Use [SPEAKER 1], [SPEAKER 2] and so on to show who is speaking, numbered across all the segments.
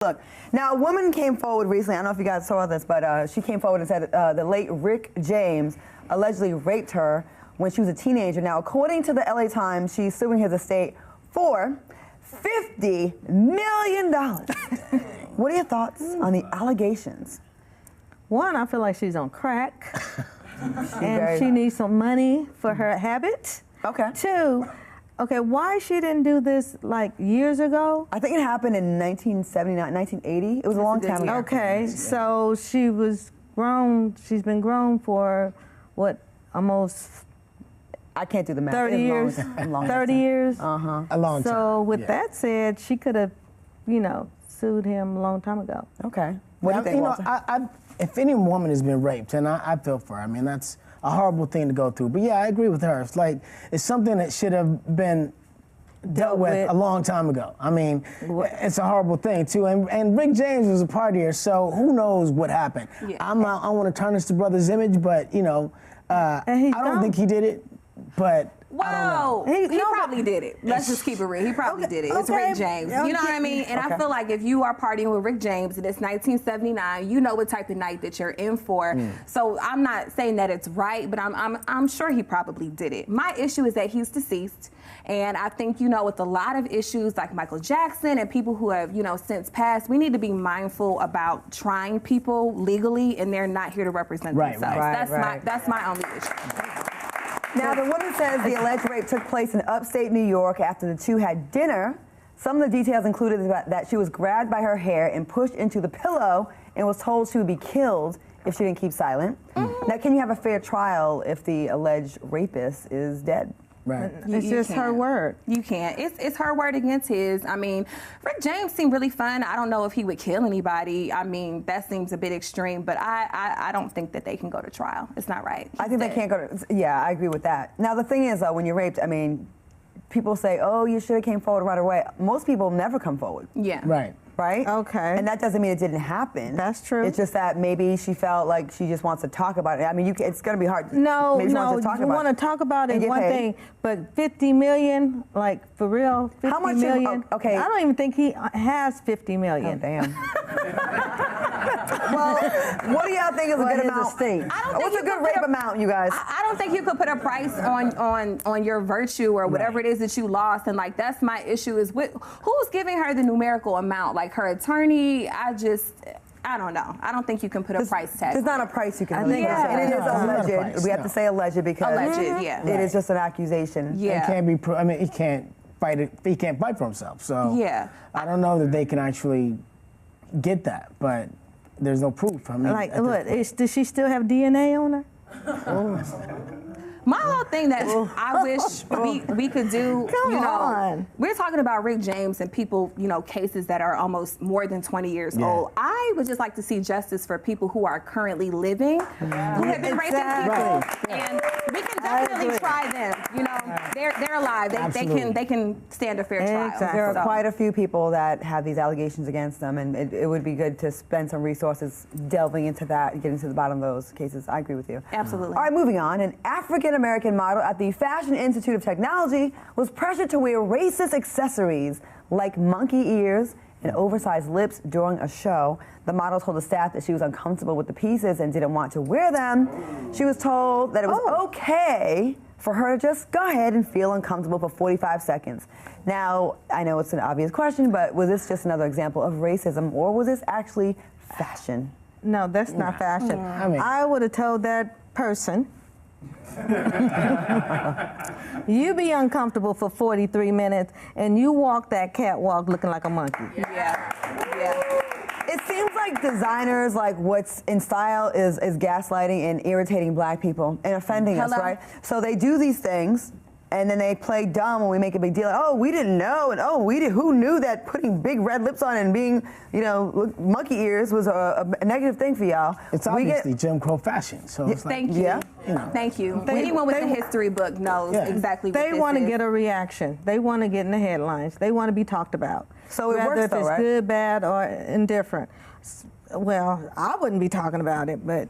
[SPEAKER 1] Look, now a woman came forward recently, I don't know if you guys saw this, but she came forward and said the late Rick James allegedly raped her when she was a teenager. Now, according to the LA Times, she's suing his estate for $50 million. What are your thoughts on the allegations?
[SPEAKER 2] One, I feel like she's on crack, and she needs some money for her habit.
[SPEAKER 1] Okay.
[SPEAKER 2] Two, okay, why she didn't do this like years ago?
[SPEAKER 1] I think it happened in 1979, 1980. It was a long time ago.
[SPEAKER 2] Okay, so she was grown. She's been grown for what, almost?
[SPEAKER 1] I can't do the math.
[SPEAKER 2] 30 years. 30 years.
[SPEAKER 1] Uh huh.
[SPEAKER 3] A long time.
[SPEAKER 2] So with that said, she could have, sued him a long time ago.
[SPEAKER 1] Okay. What do you think, Walter?
[SPEAKER 3] If any woman has been raped, and I feel for her, I mean, that's a horrible thing to go through. But yeah, I agree with her. It's something that should have been dealt with a long time ago. I mean, it's a horrible thing too. And Rick James was a partier, so who knows what happened. Yeah. I don't want to tarnish the brother's image, but I don't think he did it. But
[SPEAKER 4] well, he probably did it. Let's just keep it real. He probably did it. It's Rick James. You know what I mean? And I feel like if you are partying with Rick James and it's 1979, you know what type of night that you're in for. So I'm not saying that it's right, but I'm sure he probably did it. My issue is that he's deceased. And I think, with a lot of issues like Michael Jackson and people who have, since passed, we need to be mindful about trying people legally, and they're not here to represent themselves. That's my only issue.
[SPEAKER 1] Now, the woman says the alleged rape took place in upstate New York after the two had dinner. Some of the details included that she was grabbed by her hair and pushed into the pillow and was told she would be killed if she didn't keep silent. Now, can you have a fair trial if the alleged rapist is dead?
[SPEAKER 3] Right.
[SPEAKER 2] It's just her word.
[SPEAKER 4] You can't. It's her word against his. I mean, Rick James seemed really fun. I don't know if he would kill anybody. I mean, that seems a bit extreme, but I don't think that they can go to trial. It's not right.
[SPEAKER 1] I think they can't go to, yeah, I agree with that. Now, the thing is, when you're raped, I mean, people say, oh, you should have came forward right away. Most people never come forward.
[SPEAKER 4] Yeah.
[SPEAKER 1] Right?
[SPEAKER 2] Okay.
[SPEAKER 1] And that doesn't mean it didn't happen.
[SPEAKER 2] That's true.
[SPEAKER 1] It's just that maybe she felt like she just wants to talk about it. I mean, it's going to be hard.
[SPEAKER 2] No, you want to talk about it, one thing, but 50 million, like for real, 50
[SPEAKER 1] How much
[SPEAKER 2] million?
[SPEAKER 1] Okay.
[SPEAKER 2] I don't even think he has 50 million.
[SPEAKER 1] Oh, damn. Well, what do y'all think is a good amount? What's a good rape amount, you guys?
[SPEAKER 4] I don't think you could put a price on your virtue or whatever it is that you lost, and like that's my issue is who's giving her the numerical amount, like her attorney. I don't know. I don't think you can put a price tag.
[SPEAKER 1] There's not a price you can really put. And it is alleged. We have to say alleged because it is just an accusation.
[SPEAKER 4] Yeah.
[SPEAKER 3] It can't be. I mean, he can't fight it. He can't fight for himself. So
[SPEAKER 4] yeah,
[SPEAKER 3] I don't know that they can actually get that, but there's no proof. I mean,
[SPEAKER 2] like, does she still have DNA on her?
[SPEAKER 4] My whole thing that I wish we could do, we're talking about Rick James and people, cases that are almost more than 20 years old. I would just like to see justice for people who are currently living, who have been raping people, and we can definitely try them. They're alive. They can stand a fair trial.
[SPEAKER 1] There are quite a few people that have these allegations against them, and it would be good to spend some resources delving into that and getting to the bottom of those cases. I agree with you.
[SPEAKER 4] Absolutely.
[SPEAKER 1] All right, moving on. An African-American model at the Fashion Institute of Technology was pressured to wear racist accessories like monkey ears and oversized lips during a show. The model told the staff that she was uncomfortable with the pieces and didn't want to wear them. She was told that it was okay for her to just go ahead and feel uncomfortable for 45 seconds. Now, I know it's an obvious question, but was this just another example of racism, or was this actually fashion?
[SPEAKER 2] No, that's not fashion. I would have told that person, you be uncomfortable for 43 minutes and you walk that catwalk looking like a monkey.
[SPEAKER 4] Yeah.
[SPEAKER 1] It seems like designers, like what's in style is gaslighting and irritating black people and offending us, right? So they do these things and then they play dumb when we make a big deal. Like, oh, we didn't know, and who knew that putting big red lips on and being, monkey ears was a negative thing for y'all.
[SPEAKER 3] It's obviously Jim Crow fashion. So it's like,
[SPEAKER 4] thank you. Thank you. Anyone with the history book knows exactly what this is.
[SPEAKER 2] They want to get a reaction. They want to get in the headlines. They want to be talked about.
[SPEAKER 1] So it works,
[SPEAKER 2] whether if it's good, bad, or indifferent. Well, I wouldn't be talking about it, but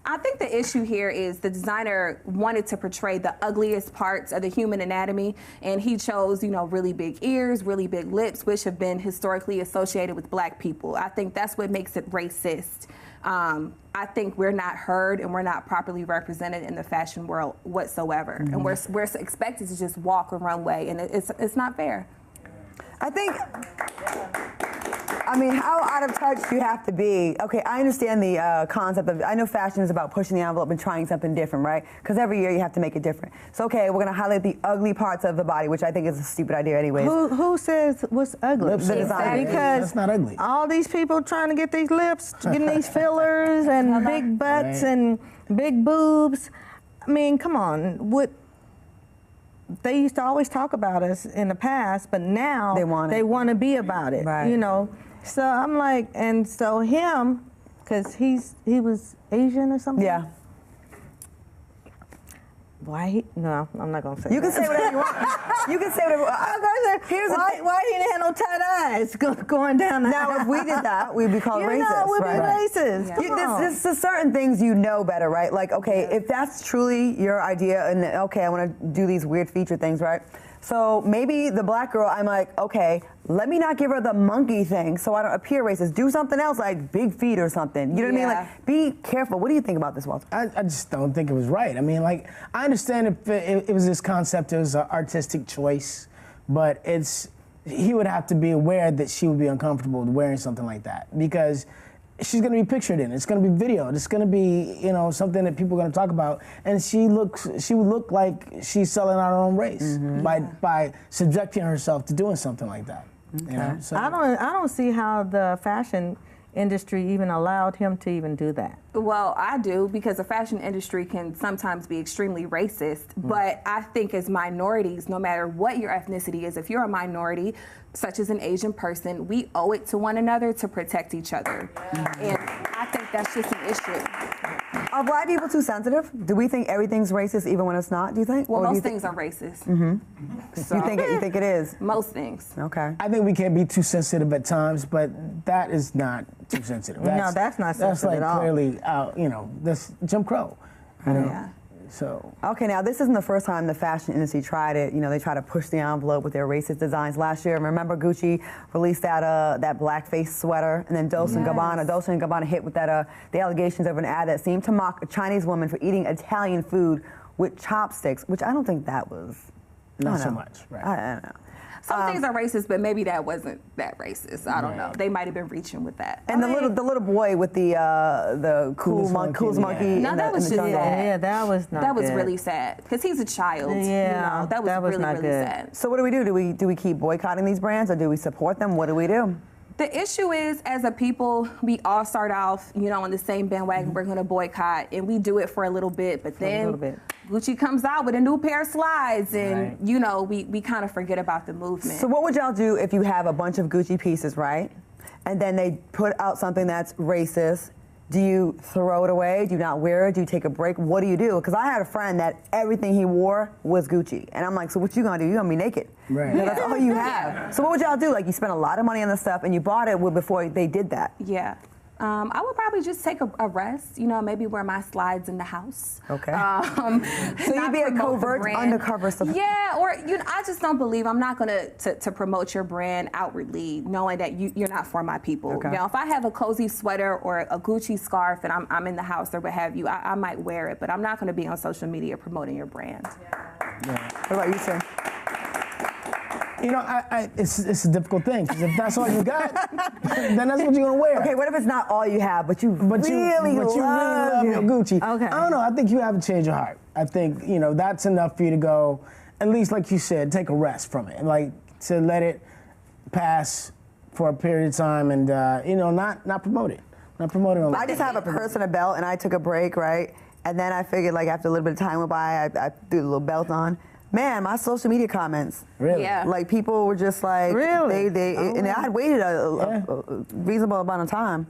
[SPEAKER 4] I think the issue here is the designer wanted to portray the ugliest parts of the human anatomy, and he chose, really big ears, really big lips, which have been historically associated with black people. I think that's what makes it racist. I think we're not heard and we're not properly represented in the fashion world whatsoever. Mm-hmm. And we're expected to just walk a runway, and it's not fair.
[SPEAKER 1] I think, how out of touch do you have to be? Okay, I understand the concept of, I know fashion is about pushing the envelope and trying something different, right? Because every year you have to make it different. So, okay, we're going to highlight the ugly parts of the body, which I think is a stupid idea anyways.
[SPEAKER 2] Who says what's ugly?
[SPEAKER 3] The designer.
[SPEAKER 2] Because
[SPEAKER 3] that's not ugly.
[SPEAKER 2] All these people trying to get these lips, getting these fillers and big butts and big boobs. I mean, come on. They used to always talk about us in the past, but now they want to be about it,
[SPEAKER 1] right.
[SPEAKER 2] So I'm like, and so him, because he was Asian or something?
[SPEAKER 1] Yeah.
[SPEAKER 2] Why? No, I'm not going to say
[SPEAKER 1] You
[SPEAKER 2] that.
[SPEAKER 1] can say whatever you want. You can say whatever.
[SPEAKER 2] Why he didn't have no tight eyes going down the
[SPEAKER 1] Now, if we did that, we'd be called racist.
[SPEAKER 2] We'd be racist.
[SPEAKER 1] Yeah. There's certain things you know better, right? Like, okay, if that's truly your idea, and okay, I want to do these weird feature things, right? So maybe the black girl, I'm like, okay, let me not give her the monkey thing so I don't appear racist. Do something else like big feet or something. You know what I mean? Like, be careful. What do you think about this, Walter?
[SPEAKER 3] I just don't think it was right. I mean, like, I understand if it was this concept, it was an artistic choice, but he would have to be aware that she would be uncomfortable with wearing something like that because she's going to be pictured in it. It's going to be videoed. It's going to be, something that people are going to talk about. And she would look like she's selling out her own race by subjecting herself to doing something like that.
[SPEAKER 1] Okay.
[SPEAKER 3] So
[SPEAKER 2] I don't see how the fashion industry even allowed him to even do that.
[SPEAKER 4] Well, I do, because the fashion industry can sometimes be extremely racist. But I think as minorities, no matter what your ethnicity is, if you're a minority, such as an Asian person, we owe it to one another to protect each other. And I think that's just an issue.
[SPEAKER 1] Are black people too sensitive? Do we think everything's racist even when it's not, do you think?
[SPEAKER 4] Well, most things are racist.
[SPEAKER 1] Mm-hmm.
[SPEAKER 4] So,
[SPEAKER 1] you think it is?
[SPEAKER 4] Most things.
[SPEAKER 1] Okay.
[SPEAKER 3] I think we can be too sensitive at times, but that is not too sensitive.
[SPEAKER 2] No, that's not sensitive at all.
[SPEAKER 3] That's like clearly, that's Jim Crow.
[SPEAKER 4] Yeah.
[SPEAKER 3] So.
[SPEAKER 1] Okay, now this isn't the first time the fashion industry tried it. They try to push the envelope with their racist designs. Last year, remember Gucci released that blackface sweater, and then Dolce & Gabbana hit with that the allegations of an ad that seemed to mock a Chinese woman for eating Italian food with chopsticks, which I don't think that was.
[SPEAKER 3] Not so much, right?
[SPEAKER 1] I don't know.
[SPEAKER 4] Some things are racist, but maybe that wasn't that racist. I don't know. They might have been reaching with that.
[SPEAKER 1] And the little boy with the coolest monkey.
[SPEAKER 4] No, that was just sad.
[SPEAKER 2] Yeah, that was not.
[SPEAKER 4] That was
[SPEAKER 2] good.
[SPEAKER 4] really sad because he's a child.
[SPEAKER 2] Yeah,
[SPEAKER 4] that was really
[SPEAKER 2] not
[SPEAKER 4] really
[SPEAKER 2] good.
[SPEAKER 4] sad.
[SPEAKER 1] So what do? Do we keep boycotting these brands, or do we support them? What do we do?
[SPEAKER 4] The issue is, as a people, we all start off, on the same bandwagon. We're going to boycott, and we do it for a little bit, but then Gucci comes out with a new pair of slides, and we kind of forget about the movement.
[SPEAKER 1] So what would y'all do if you have a bunch of Gucci pieces, right? And then they put out something that's racist. Do you throw it away? Do you not wear it? Do you take a break? What do you do? Because I had a friend that everything he wore was Gucci. And I'm like, so what you gonna do? You gonna be naked.
[SPEAKER 3] Right.
[SPEAKER 1] That's all you have. So what would y'all do? Like, you spent a lot of money on this stuff and you bought it before they did that.
[SPEAKER 4] Yeah. I would probably just take a rest, maybe wear my slides in the house.
[SPEAKER 1] Okay. So you'd be a covert, undercover stuff.
[SPEAKER 4] Yeah, or I just don't believe I'm not gonna to promote your brand outwardly, knowing that you're not for my people.
[SPEAKER 1] Okay.
[SPEAKER 4] If I have a cozy sweater or a Gucci scarf and I'm in the house or what have you, I might wear it, but I'm not gonna be on social media promoting your brand.
[SPEAKER 3] Yeah.
[SPEAKER 1] What about you, sir?
[SPEAKER 3] It's a difficult thing, because if that's all you got, then that's what you're gonna wear.
[SPEAKER 1] Okay, what if it's not all you have, but you really love
[SPEAKER 3] your Gucci?
[SPEAKER 2] Okay.
[SPEAKER 3] I don't know. I think you haven't changed your heart. I think that's enough for you to go, at least like you said, take a rest from it, like to let it pass for a period of time, and not promote it, not promote it on.
[SPEAKER 1] I just have a purse and a belt, and I took a break, right? And then I figured, like, after a little bit of time went by, I threw the little belt on. Man, my social media comments.
[SPEAKER 3] Really?
[SPEAKER 4] Yeah.
[SPEAKER 1] Like, people were just like,
[SPEAKER 2] Really?
[SPEAKER 1] and I had waited a reasonable amount of time.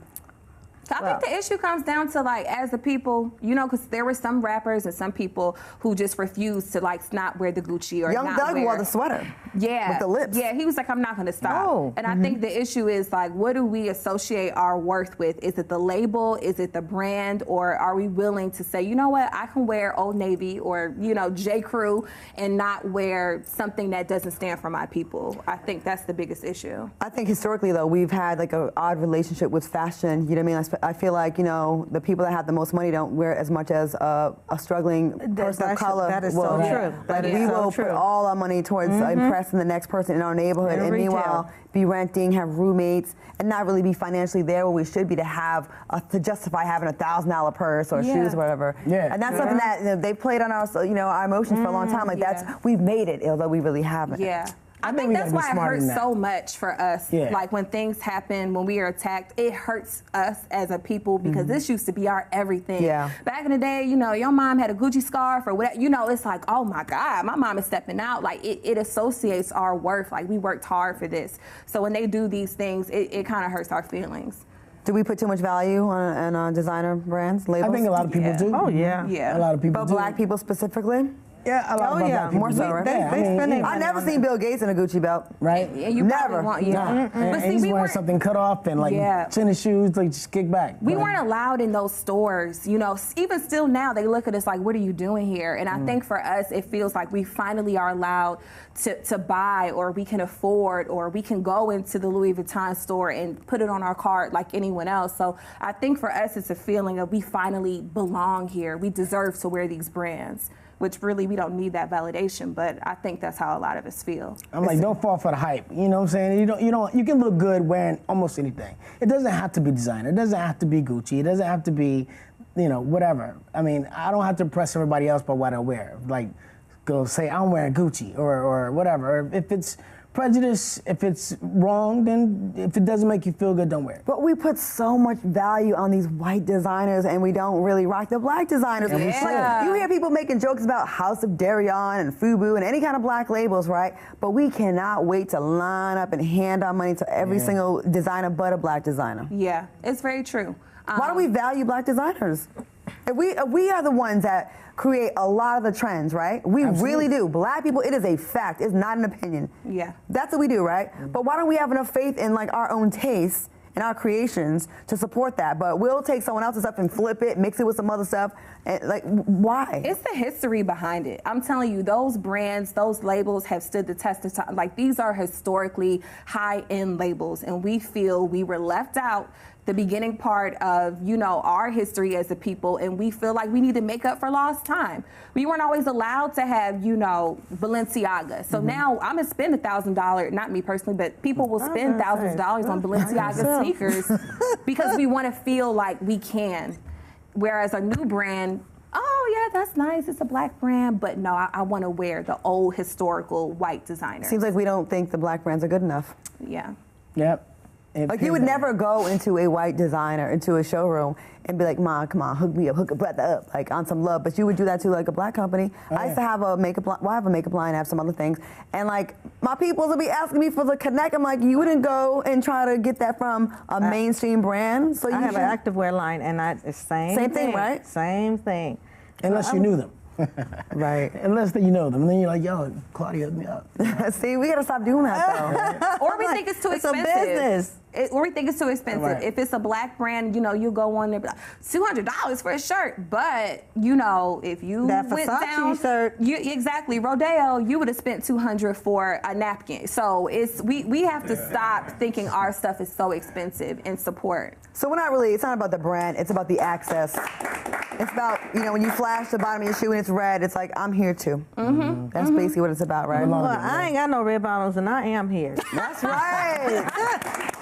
[SPEAKER 4] So I think the issue comes down to, like, as a people, you know, because there were some rappers and some people who just refused to, like, not wear the Gucci or
[SPEAKER 1] Young
[SPEAKER 4] not
[SPEAKER 1] Thug
[SPEAKER 4] wear.
[SPEAKER 1] wore the sweater.
[SPEAKER 4] Yeah.
[SPEAKER 1] With the lips.
[SPEAKER 4] Yeah, he was like, I'm not going to stop.
[SPEAKER 2] Oh.
[SPEAKER 4] And I think the issue is, like, what do we associate our worth with? Is it the label? Is it the brand? Or are we willing to say, you know what, I can wear Old Navy or, you know, J. Crew and not wear something that doesn't stand for my people? I think that's the biggest issue.
[SPEAKER 1] I think historically, though, we've had like an odd relationship with fashion. You know what I mean? I feel like, you know, the people that have the most money don't wear as much as a struggling person of color.
[SPEAKER 2] That is
[SPEAKER 1] will.
[SPEAKER 2] so true.
[SPEAKER 1] Like, we will put all our money towards impressing the next person in our neighborhood, and meanwhile be renting, have roommates, and not really be financially there where we should be to justify having $1,000 purse or shoes or whatever. Yeah. And that's something that, you know, they played on our, you know, our emotions for a long time. Like we've made it, although we really haven't.
[SPEAKER 4] Yeah. I think that's why it hurts so much for us. Yeah. Like when things happen, when we are attacked, it hurts us as a people because this used to be our everything. Yeah. Back in the day, you know, your mom had a Gucci scarf or whatever, you know, it's like, oh my God, my mom is stepping out. Like it associates our worth. Like we worked hard for this. So when they do these things, it kind of hurts our feelings.
[SPEAKER 1] Do we put too much value on designer brands, labels?
[SPEAKER 3] I think a lot of people do.
[SPEAKER 2] Oh, yeah.
[SPEAKER 3] Yeah. A lot of people
[SPEAKER 1] But
[SPEAKER 3] do.
[SPEAKER 1] Black people specifically?
[SPEAKER 3] Yeah, a lot of black people
[SPEAKER 1] more so, right? I never seen Bill Gates in a Gucci belt.
[SPEAKER 3] Right?
[SPEAKER 4] Yeah, you
[SPEAKER 1] never.
[SPEAKER 4] Want,
[SPEAKER 3] Nah.
[SPEAKER 4] But see,
[SPEAKER 3] he's
[SPEAKER 4] we
[SPEAKER 3] wearing something cut off and like tennis shoes, like just kick back.
[SPEAKER 4] We weren't allowed in those stores, you know. Even still now, they look at us like, "What are you doing here?" And I think for us, it feels like we finally are allowed to buy, or we can afford, or we can go into the Louis Vuitton store and put it on our card like anyone else. So I think for us, it's a feeling of we finally belong here. We deserve to wear these brands. Which really, we don't need that validation, but I think that's how a lot of us feel.
[SPEAKER 3] I'm like, don't fall for the hype. You know what I'm saying? You can look good wearing almost anything. It doesn't have to be designer. It doesn't have to be Gucci. It doesn't have to be, you know, whatever. I mean, I don't have to impress everybody else by what I wear. Like, go say I'm wearing Gucci or whatever. Or if it's prejudice, if it's wrong, then if it doesn't make you feel good, don't wear it.
[SPEAKER 1] But we put so much value on these white designers, and we don't really rock the black designers. Like, you hear people making jokes about House of Darion and FUBU and any kind of black labels, right? But we cannot wait to line up and hand our money to every single designer but a black designer.
[SPEAKER 4] Yeah, it's very true.
[SPEAKER 1] Why do we value black designers? If we are the ones that create a lot of the trends, right? We really do. Black people, it is a fact. It's not an opinion.
[SPEAKER 4] Yeah.
[SPEAKER 1] That's what we do, right? But why don't we have enough faith in like our own tastes and our creations to support that? But we'll take someone else's stuff and flip it, mix it with some other stuff. And like, why?
[SPEAKER 4] It's the history behind it. I'm telling you, those brands, those labels have stood the test of time. Like, these are historically high-end labels, and we feel we were left out the beginning part of, you know, our history as a people, and we feel like we need to make up for lost time. We weren't always allowed to have, you know, Balenciaga. So now I'm gonna spend $1,000, not me personally, but people will spend thousands of dollars on Balenciaga sneakers because we want to feel like we can. Whereas a new brand, oh yeah, that's nice, it's a black brand, but no, I want to wear the old historical white designer.
[SPEAKER 1] Seems like we don't think the black brands are good enough.
[SPEAKER 4] Yeah.
[SPEAKER 3] Yep.
[SPEAKER 1] Like, you would never go into a white designer, into a showroom, and be like, "Ma, come on, hook me up, hook a brother up," like on some love. But you would do that to like a black company. I used to have a makeup line. Well, I have a makeup line, I have some other things. And like, my peoples would be asking me for the connect. I'm like, you wouldn't go and try to get that from a mainstream brand. So
[SPEAKER 2] I have an activewear line, and it's same thing,
[SPEAKER 1] right?
[SPEAKER 2] Same thing.
[SPEAKER 3] Unless you knew them.
[SPEAKER 1] Right.
[SPEAKER 3] Unless you know them. And then you're like, yo, Claudia, hook me up.
[SPEAKER 1] See, we got to stop doing that, though.
[SPEAKER 4] Or we think it's too expensive.
[SPEAKER 2] It's a business.
[SPEAKER 4] Or we think it's too expensive.
[SPEAKER 3] Right.
[SPEAKER 4] If it's a black brand, you know, you go on there, be like, $200 for a shirt. But, you know, if you
[SPEAKER 2] that
[SPEAKER 4] went
[SPEAKER 2] Versace
[SPEAKER 4] down,
[SPEAKER 2] shirt.
[SPEAKER 4] Exactly, Rodeo, you would have spent $200 for a napkin. So we have to stop thinking our stuff is so expensive and support.
[SPEAKER 1] So it's not about the brand, it's about the access. It's about, you know, when you flash the bottom of your shoe and it's red, it's like, I'm here too. That's basically what it's about, right?
[SPEAKER 2] Well, I ain't got no red bottoms, and I am here.
[SPEAKER 1] That's right.